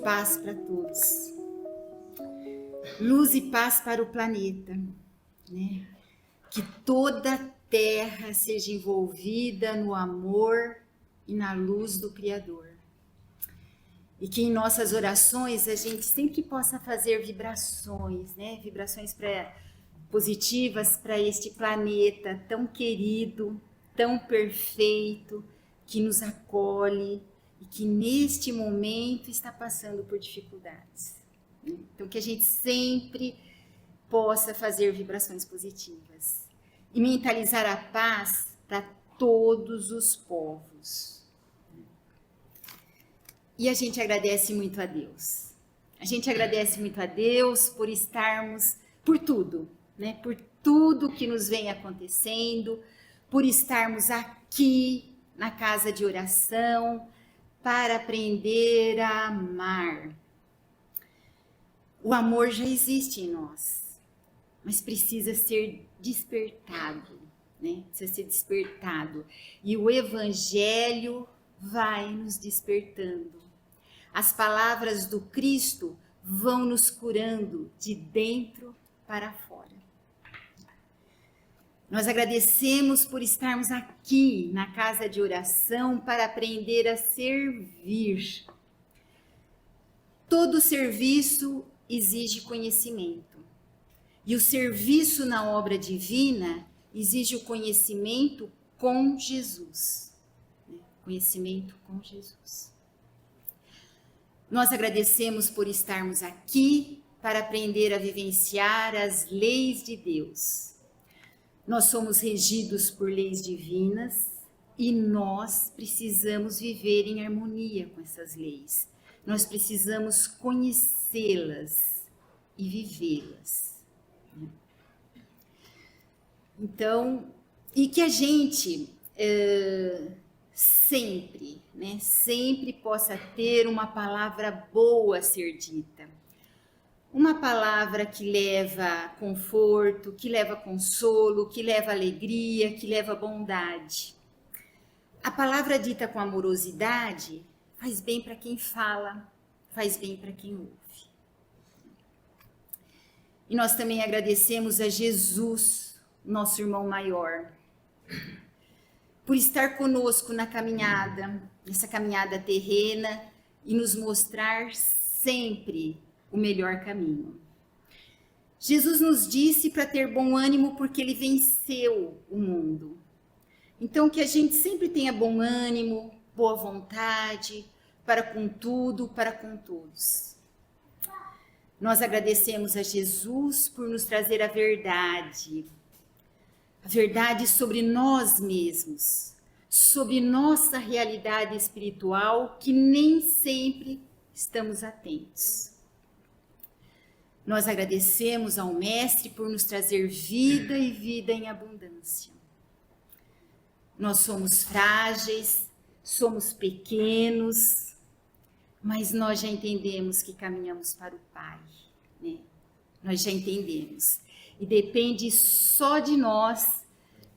paz para todos. Luz e paz para o planeta, né? Que toda a terra seja envolvida no amor e na luz do Criador. E que em nossas orações a gente sempre possa fazer vibrações, né? Vibrações positivas para este planeta tão querido, tão perfeito, que nos acolhe e que neste momento está passando por dificuldades. Então, que a gente sempre possa fazer vibrações positivas e mentalizar a paz para todos os povos. E a gente agradece muito a Deus. A gente agradece muito a Deus por estarmos, por tudo, né? Por tudo que nos vem acontecendo, por estarmos aqui na casa de oração para aprender a amar. O amor já existe em nós, mas precisa ser despertado, né? Precisa ser despertado. E o Evangelho vai nos despertando. As palavras do Cristo vão nos curando de dentro para fora. Nós agradecemos por estarmos aqui na casa de oração para aprender a servir. Todo serviço exige conhecimento. E o serviço na obra divina exige o conhecimento com Jesus. Conhecimento com Jesus. Nós agradecemos por estarmos aqui para aprender a vivenciar as leis de Deus. Nós somos regidos por leis divinas e nós precisamos viver em harmonia com essas leis. Nós precisamos conhecê-las e vivê-las. Então, e que a gente sempre possa ter uma palavra boa a ser dita. Uma palavra que leva conforto, que leva consolo, que leva alegria, que leva bondade. A palavra dita com amorosidade faz bem para quem fala, faz bem para quem ouve. E nós também agradecemos a Jesus, nosso irmão maior, por estar conosco na caminhada, nessa caminhada terrena e nos mostrar sempre o melhor caminho. Jesus nos disse para ter bom ânimo porque ele venceu o mundo. Então que a gente sempre tenha bom ânimo, boa vontade, para com tudo, para com todos. Nós agradecemos a Jesus por nos trazer a verdade sobre nós mesmos, sobre nossa realidade espiritual que nem sempre estamos atentos. Nós agradecemos ao Mestre por nos trazer vida e vida em abundância. Nós somos frágeis, somos pequenos, mas nós já entendemos que caminhamos para o Pai, né? Nós já entendemos. E depende só de nós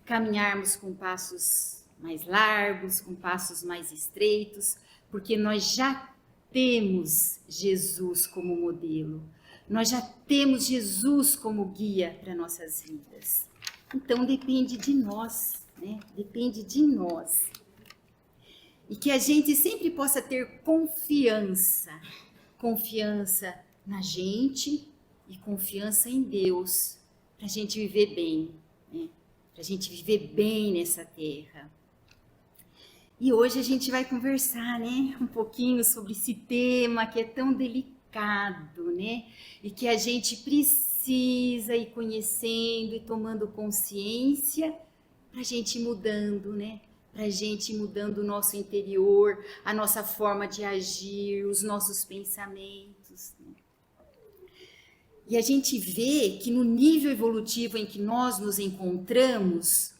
caminharmos com passos mais largos, com passos mais estreitos, porque nós já temos Jesus como modelo. Nós já temos Jesus como guia para nossas vidas. Então depende de nós, né? Depende de nós. E que a gente sempre possa ter confiança na gente e confiança em Deus, para a gente viver bem, né? Para a gente viver bem nessa terra. E hoje a gente vai conversar, né, um pouquinho sobre esse tema que é tão delicado, né? E que a gente precisa ir conhecendo e tomando consciência para a gente ir mudando, né? Para a gente ir mudando o nosso interior, a nossa forma de agir, os nossos pensamentos, né? E a gente vê que no nível evolutivo em que nós nos encontramos,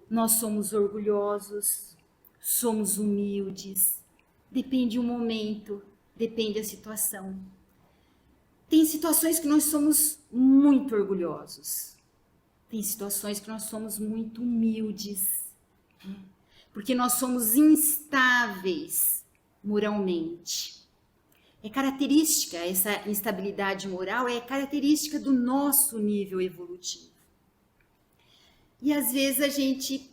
nós somos orgulhosos, somos humildes, depende o momento, depende a situação. Tem situações que nós somos muito orgulhosos, tem situações que nós somos muito humildes, né? Porque nós somos instáveis moralmente. é característica, essa instabilidade moral é característica do nosso nível evolutivo. E às vezes a gente,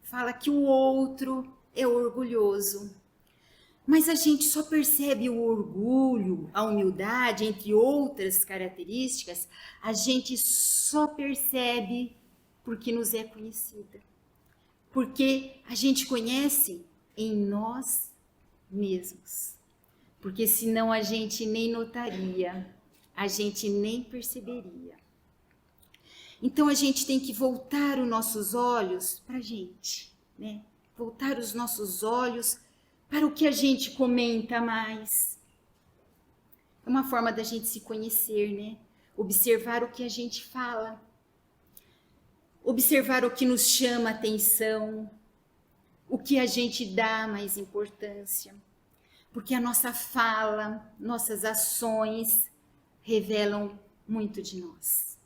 fala que o outro é orgulhoso. Mas a gente só percebe o orgulho, a humildade, entre outras características, a gente só percebe porque nos é conhecida. Porque a gente conhece em nós mesmos. Porque senão a gente nem notaria, a gente nem perceberia. Então a gente tem que voltar os nossos olhos para a gente, voltar os nossos olhos para o que a gente comenta mais. É uma forma da gente se conhecer, Observar o que a gente fala. Observar o que nos chama atenção, o que a gente dá mais importância. Porque a nossa fala, nossas ações revelam muito de nós.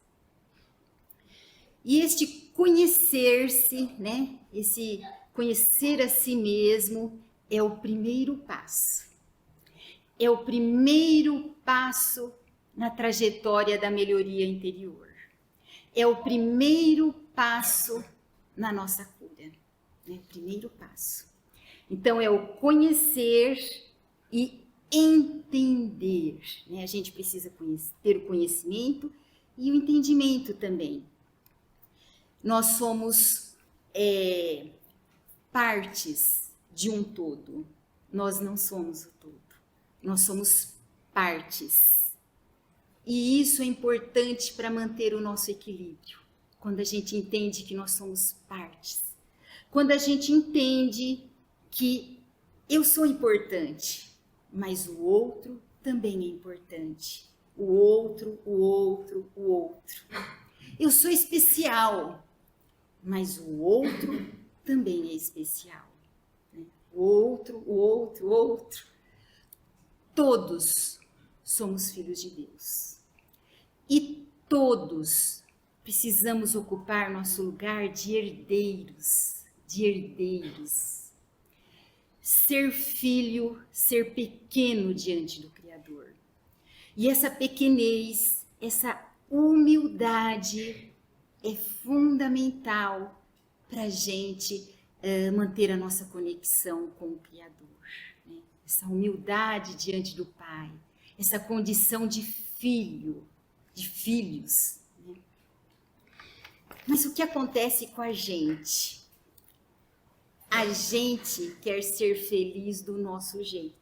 E este conhecer-se, esse conhecer a si mesmo é o primeiro passo. É o primeiro passo na trajetória da melhoria interior. É o primeiro passo na nossa cura. Primeiro passo. Então, é o conhecer e entender. A gente precisa ter o conhecimento e o entendimento também. Nós somos partes de um todo. Nós não somos o todo. Nós somos partes. E isso é importante para manter o nosso equilíbrio. Quando a gente entende que nós somos partes. Quando a gente entende que eu sou importante, mas o outro também é importante. O outro, o outro, o outro. Eu sou especial, mas o outro também é especial. O outro, o outro, o outro. Todos somos filhos de Deus. E todos precisamos ocupar nosso lugar de herdeiros, Ser filho, ser pequeno diante do Criador. E essa pequenez, essa humildade é fundamental para a gente manter a nossa conexão com o Criador. Essa humildade diante do Pai, essa condição de filho, de filhos. Mas o que acontece com a gente? A gente quer ser feliz do nosso jeito.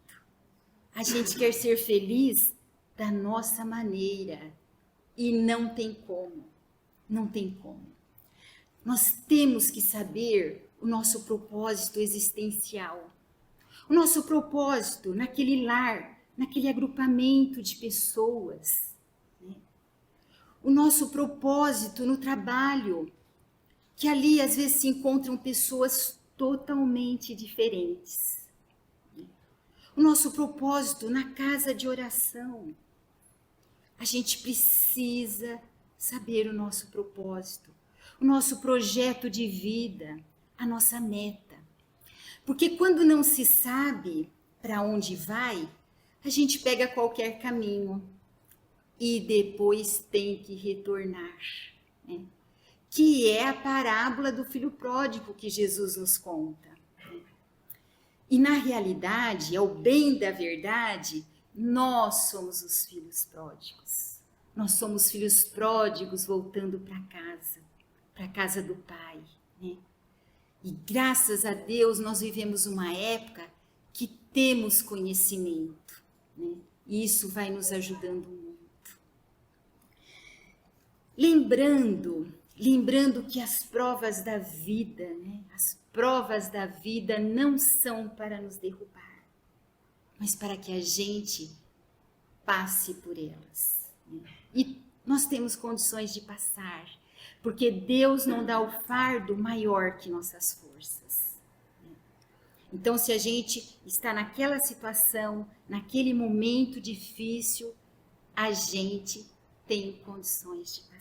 A gente quer ser feliz da nossa maneira. E não tem como. Não tem como. Nós temos que saber o nosso propósito existencial. O nosso propósito naquele lar, naquele agrupamento de pessoas. O nosso propósito no trabalho, que ali às vezes se encontram pessoas totalmente diferentes. O nosso propósito na casa de oração. A gente precisa saber o nosso propósito, o nosso projeto de vida, a nossa meta. Porque quando não se sabe para onde vai, a gente pega qualquer caminho e depois tem que retornar. Que é a parábola do filho pródigo que Jesus nos conta. E na realidade, ao bem da verdade, nós somos os filhos pródigos. Nós somos filhos pródigos voltando para a casa do Pai. E graças a Deus nós vivemos uma época que temos conhecimento. E isso vai nos ajudando muito. Lembrando que as provas da vida, as provas da vida não são para nos derrubar, mas para que a gente passe por elas. E nós temos condições de passar, porque Deus não dá o fardo maior que nossas forças. Então, se a gente está naquela situação, naquele momento difícil, a gente tem condições de passar.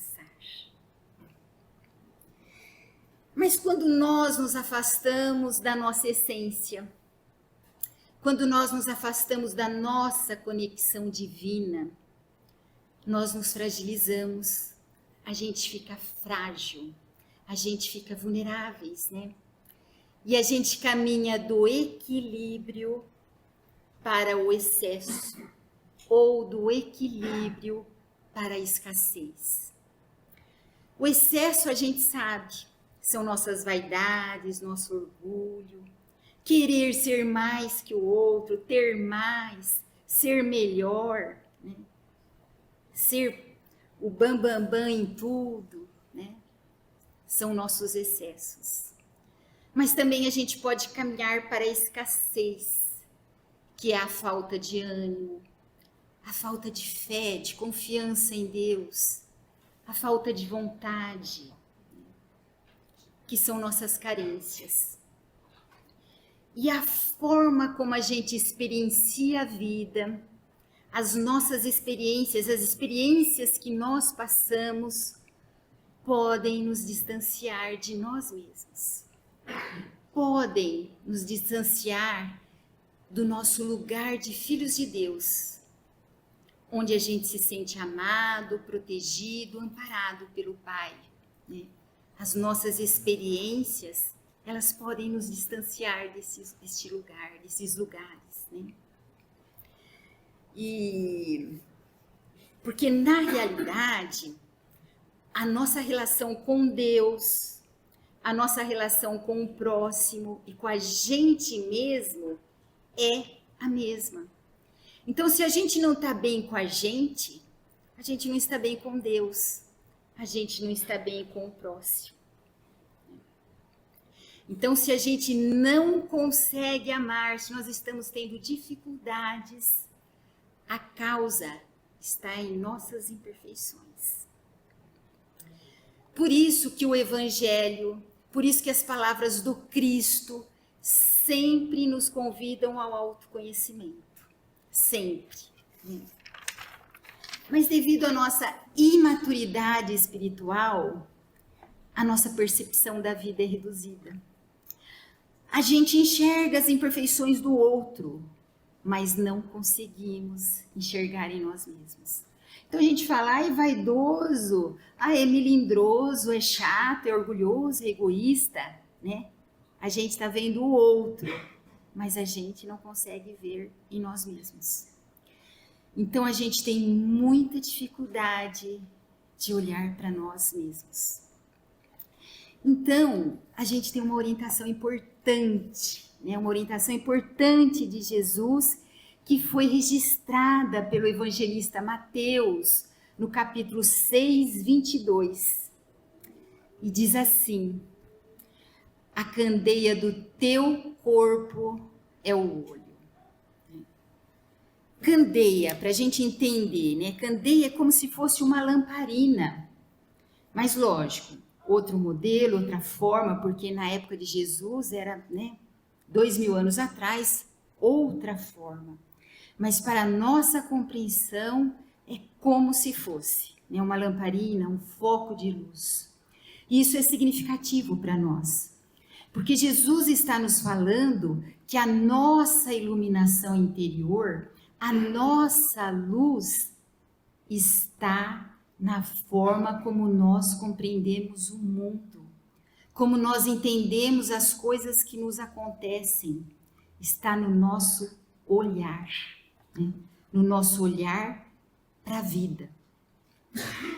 Mas quando nós nos afastamos da nossa essência, Quando nós nos afastamos da nossa conexão divina, nós nos fragilizamos, a gente fica frágil, a gente fica vulneráveis, né? E a gente caminha do equilíbrio para o excesso, ou do equilíbrio para a escassez. O excesso, a gente sabe, são nossas vaidades, nosso orgulho, querer ser mais que o outro, ter mais, ser melhor, né? Ser o bam em tudo, né? São nossos excessos. Mas também a gente pode caminhar para a escassez, que é a falta de ânimo, a falta de fé, de confiança em Deus, a falta de vontade, que são nossas carências. E a forma como a gente experiencia a vida, as nossas experiências, as experiências que nós passamos, podem nos distanciar de nós mesmos. Podem nos distanciar do nosso lugar de filhos de Deus, onde a gente se sente amado, protegido, amparado pelo Pai, né? As nossas experiências, elas podem nos distanciar deste lugar, desses lugares, né? E porque na realidade, a nossa relação com Deus, a nossa relação com o próximo e com a gente mesmo é a mesma. Então, se a gente não está bem com a gente não está bem com Deus, a gente não está bem com o próximo. Então, se a gente não consegue amar, se nós estamos tendo dificuldades, a causa está em nossas imperfeições. Por isso que o Evangelho, por isso que as palavras do Cristo sempre nos convidam ao autoconhecimento. Sempre. Mas devido à nossa imaturidade espiritual, a nossa percepção da vida é reduzida. A gente enxerga as imperfeições do outro, mas não conseguimos enxergar em nós mesmos. Então a gente fala, é vaidoso, é melindroso, é chato, é orgulhoso, é egoísta, né? A gente está vendo o outro, mas a gente não consegue ver em nós mesmos. Então a gente tem muita dificuldade de olhar para nós mesmos. Então a gente tem uma orientação importante, né? Uma orientação importante de Jesus, que foi registrada pelo evangelista Mateus no capítulo 6, 22. E diz assim: a candeia do teu corpo é o olho. Candeia, para a gente entender, né? Candeia é como se fosse uma lamparina. Mas lógico, outro modelo, outra forma, porque na época de Jesus era, né, 2000 anos atrás, outra forma. Mas para a nossa compreensão é como se fosse, né, uma lamparina, um foco de luz. E isso é significativo para nós, porque Jesus está nos falando que a nossa iluminação interior, a nossa luz, está na forma como nós compreendemos o mundo, como nós entendemos as coisas que nos acontecem, está no nosso olhar, né? No nosso olhar para a vida.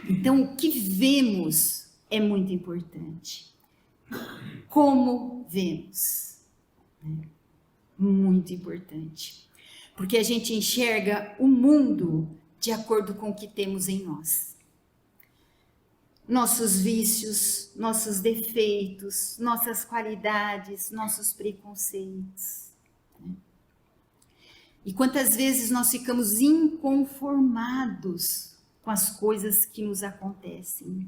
Então, o que vemos é muito importante. Como vemos, né? Muito importante. Porque a gente enxerga o mundo de acordo com o que temos em nós. Nossos vícios, nossos defeitos, nossas qualidades, nossos preconceitos. Né? E quantas vezes nós ficamos inconformados com as coisas que nos acontecem.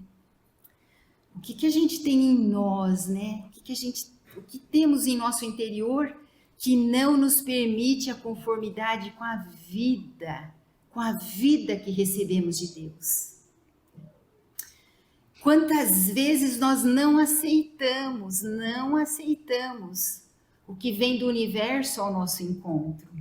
O que a gente tem em nós, né? O que temos em nosso interior que não nos permite a conformidade com a vida que recebemos de Deus. Quantas vezes nós não aceitamos o que vem do universo ao nosso encontro.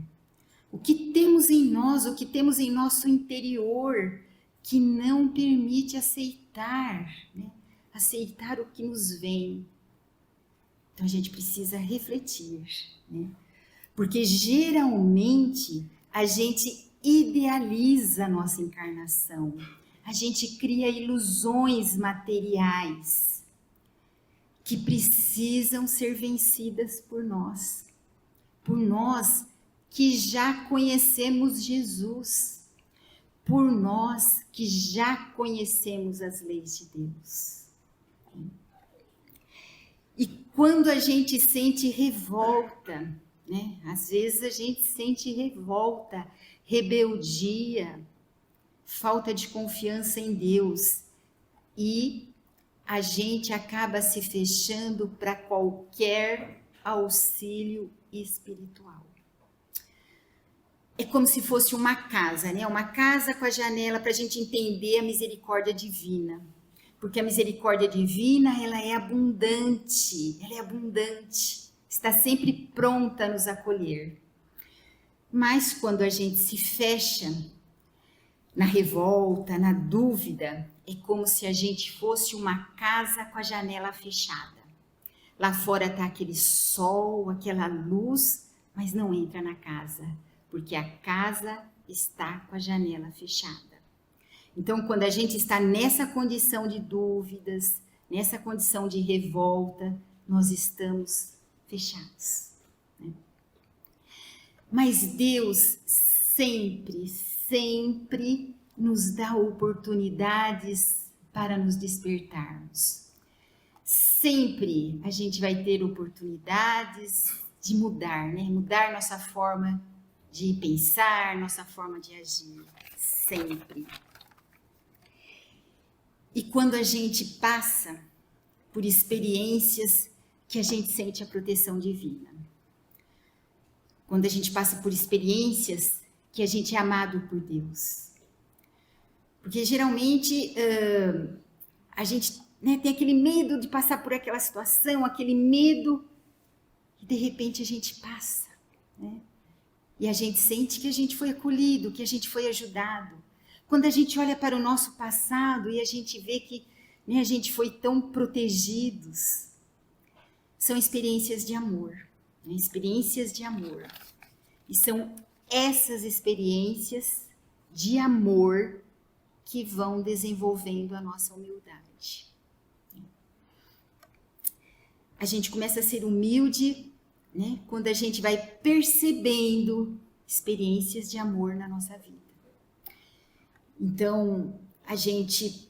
O que temos em nós, o que temos em nosso interior, que não permite aceitar, né? Aceitar o que nos vem. Então a gente precisa refletir, né? Porque geralmente a gente idealiza a nossa encarnação, a gente cria ilusões materiais que precisam ser vencidas por nós que já conhecemos Jesus, por nós que já conhecemos as leis de Deus. E quando a gente sente revolta, né? Às vezes a gente sente revolta, rebeldia, falta de confiança em Deus, e a gente acaba se fechando para qualquer auxílio espiritual. É como se fosse uma casa, né? Uma casa com a janela para a gente entender a misericórdia divina. Porque a misericórdia divina, ela é abundante, está sempre pronta a nos acolher. Mas quando a gente se fecha na revolta, na dúvida, é como se a gente fosse uma casa com a janela fechada. Lá fora está aquele sol, aquela luz, mas não entra na casa, porque a casa está com a janela fechada. Então, quando a gente está nessa condição de dúvidas, nessa condição de revolta, nós estamos fechados, né? Mas Deus sempre nos dá oportunidades para nos despertarmos. Sempre a gente vai ter oportunidades de mudar, né? Mudar nossa forma de pensar, nossa forma de agir. Sempre. E quando a gente passa por experiências que a gente sente a proteção divina. Quando a gente passa por experiências que a gente é amado por Deus. Porque geralmente a gente, né, tem aquele medo de passar por aquela situação, aquele medo, e de repente a gente passa, né? E a gente sente que a gente foi acolhido, que a gente foi ajudado. Quando a gente olha para o nosso passado e a gente vê que, né, a gente foi tão protegidos, são experiências de amor, né? Experiências de amor. E são essas experiências de amor que vão desenvolvendo a nossa humildade. A gente começa a ser humilde, né, quando a gente vai percebendo experiências de amor na nossa vida. Então, a gente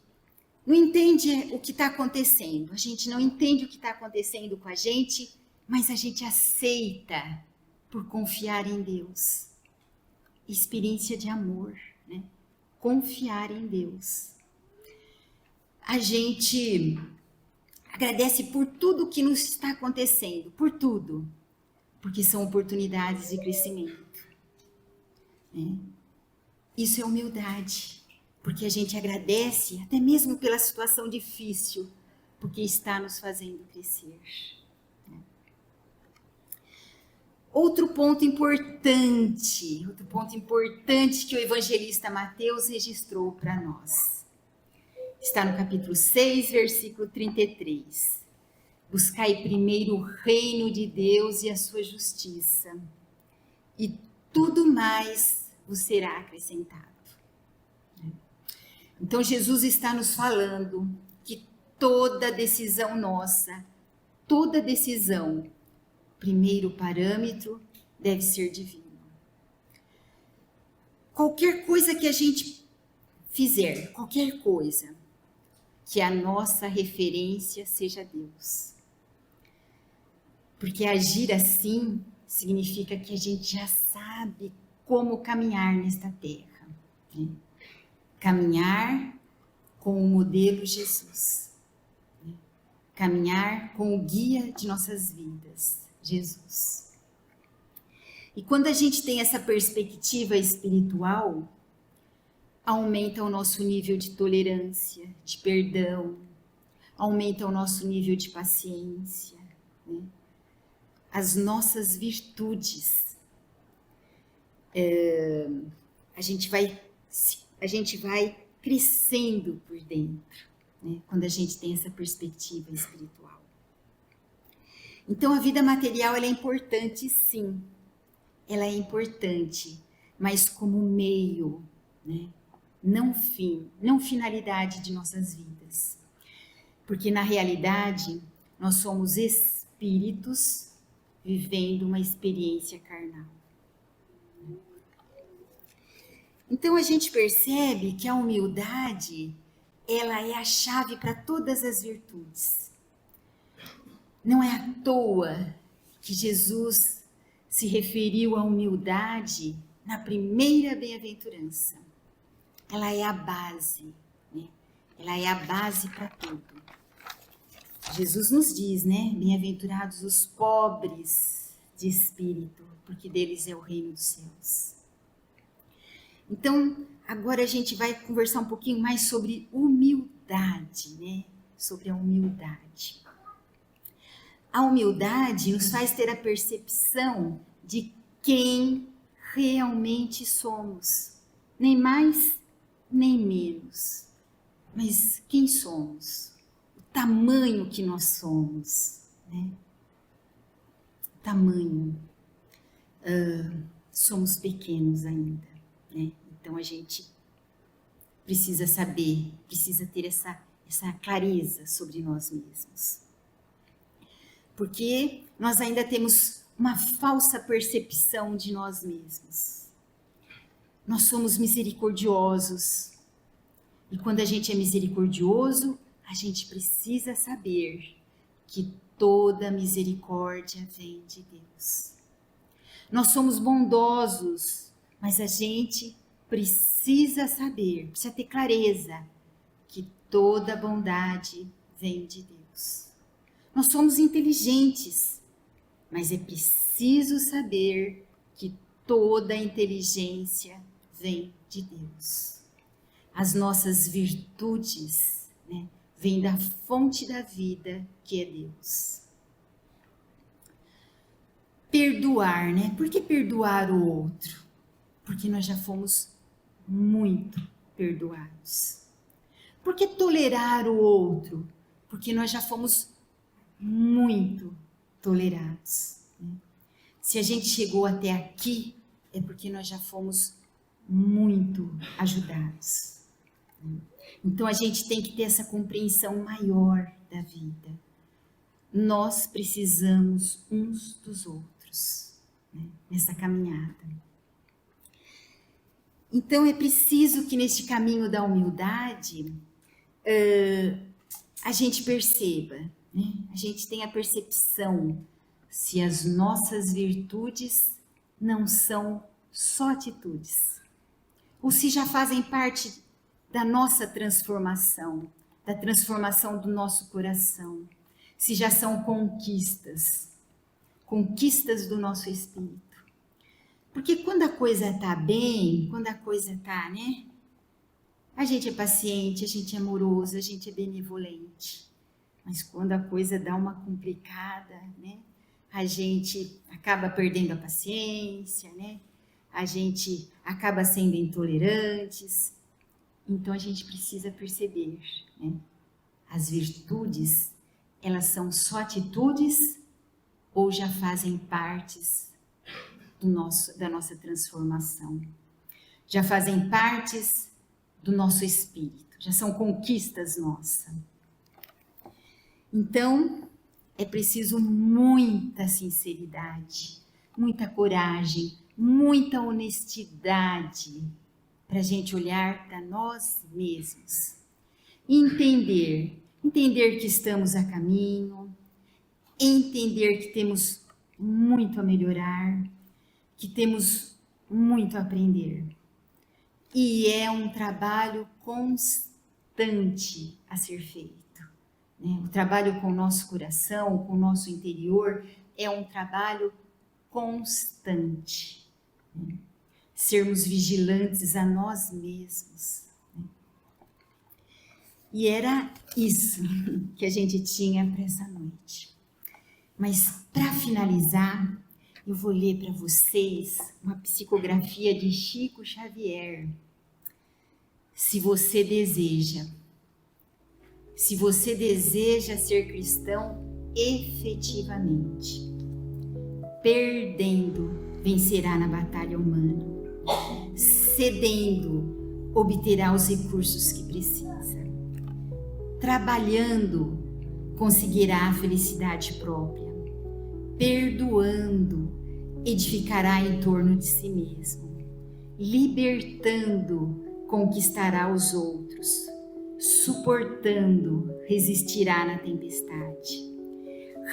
não entende o que está acontecendo, a gente não entende o que está acontecendo com a gente, mas a gente aceita por confiar em Deus. Experiência de amor, né? Confiar em Deus. A gente agradece por tudo que nos está acontecendo, por tudo, porque são oportunidades de crescimento, né? Isso é humildade, porque a gente agradece até mesmo pela situação difícil, porque está nos fazendo crescer. Outro ponto importante que o evangelista Mateus registrou para nós. Está no capítulo 6, versículo 33. Buscai primeiro o reino de Deus e a sua justiça, e tudo mais vos será acrescentado. Então Jesus está nos falando que toda decisão nossa, toda decisão, primeiro parâmetro deve ser divino. Qualquer coisa que a gente fizer, qualquer coisa, que a nossa referência seja Deus. Porque agir assim significa que a gente já sabe como caminhar nesta terra, né? Caminhar com o modelo Jesus, né? Caminhar com o guia de nossas vidas, Jesus. E quando a gente tem essa perspectiva espiritual, aumenta o nosso nível de tolerância, de perdão, aumenta o nosso nível de paciência, né? as nossas virtudes. A gente vai crescendo por dentro, né? Quando a gente tem essa perspectiva espiritual. Então, a vida material ela é importante, sim. Ela é importante, mas como meio, né? Não fim, não finalidade de nossas vidas. Porque, na realidade, nós somos espíritos vivendo uma experiência carnal. Então, a gente percebe que a humildade, ela é a chave para todas as virtudes. Não é à toa que Jesus se referiu à humildade na primeira bem-aventurança. Ela é a base, né? Ela é a base para tudo. Jesus nos diz, né? Bem-aventurados os pobres de espírito, porque deles é o reino dos céus. Então, agora a gente vai conversar um pouquinho mais sobre humildade, né? Sobre a humildade. A humildade nos faz ter a percepção de quem realmente somos. Nem mais, nem menos. Mas quem somos? O tamanho que nós somos, né? O tamanho. Somos pequenos ainda, né? Então a gente precisa saber, precisa ter essa clareza sobre nós mesmos. Porque nós ainda temos uma falsa percepção de nós mesmos. Nós somos misericordiosos. E quando a gente é misericordioso, a gente precisa saber que toda misericórdia vem de Deus. Nós somos bondosos, mas a gente precisa saber, precisa ter clareza que toda bondade vem de Deus. Nós somos inteligentes, mas é preciso saber que toda inteligência vem de Deus. As nossas virtudes, né, vêm da fonte da vida, que é Deus. Perdoar, né? Por que perdoar o outro? Porque nós já fomos muito perdoados. Por que tolerar o outro? Porque nós já fomos muito tolerados. Né? Se a gente chegou até aqui, é porque nós já fomos muito ajudados. Então a gente tem que ter essa compreensão maior da vida. Nós precisamos uns dos outros, né? Nessa caminhada. Então é preciso que neste caminho da humildade a gente perceba, né? A gente tenha a percepção se as nossas virtudes não são só atitudes, ou se já fazem parte da nossa transformação, da transformação do nosso coração, se já são conquistas do nosso espírito. Porque quando a coisa está bem, quando a coisa está, né? A gente é paciente, a gente é amoroso, a gente é benevolente. Mas quando a coisa dá uma complicada, né? A gente acaba perdendo a paciência, né? A gente acaba sendo intolerantes. Então a gente precisa perceber, né? As virtudes, elas são só atitudes ou já fazem partes da nossa transformação? Já fazem partes do nosso espírito, já são conquistas nossas. Então, é preciso muita sinceridade, muita coragem, muita honestidade para a gente olhar para nós mesmos e entender que estamos a caminho, entender que temos muito a melhorar, que temos muito a aprender. E é um trabalho constante a ser feito. O trabalho com o nosso coração, com o nosso interior, é um trabalho constante. Sermos vigilantes a nós mesmos. E era isso que a gente tinha para essa noite. Mas para finalizar, eu vou ler para vocês uma psicografia de Chico Xavier. Se você deseja ser cristão efetivamente, perdendo, vencerá na batalha humana. Cedendo, obterá os recursos que precisa. Trabalhando, conseguirá a felicidade própria. Perdoando, edificará em torno de si mesmo. Libertando, conquistará os outros. Suportando, resistirá na tempestade.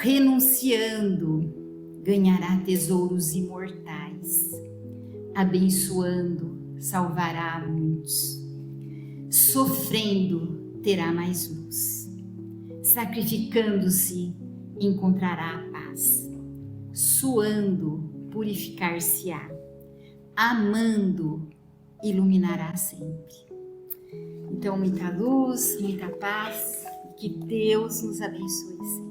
Renunciando, ganhará tesouros imortais. Abençoando, salvará a muitos. Sofrendo, terá mais luz. Sacrificando-se, encontrará a paz. Suando, purificar-se-á. Amando, iluminará sempre. Então, muita luz, muita paz, e que Deus nos abençoe sempre.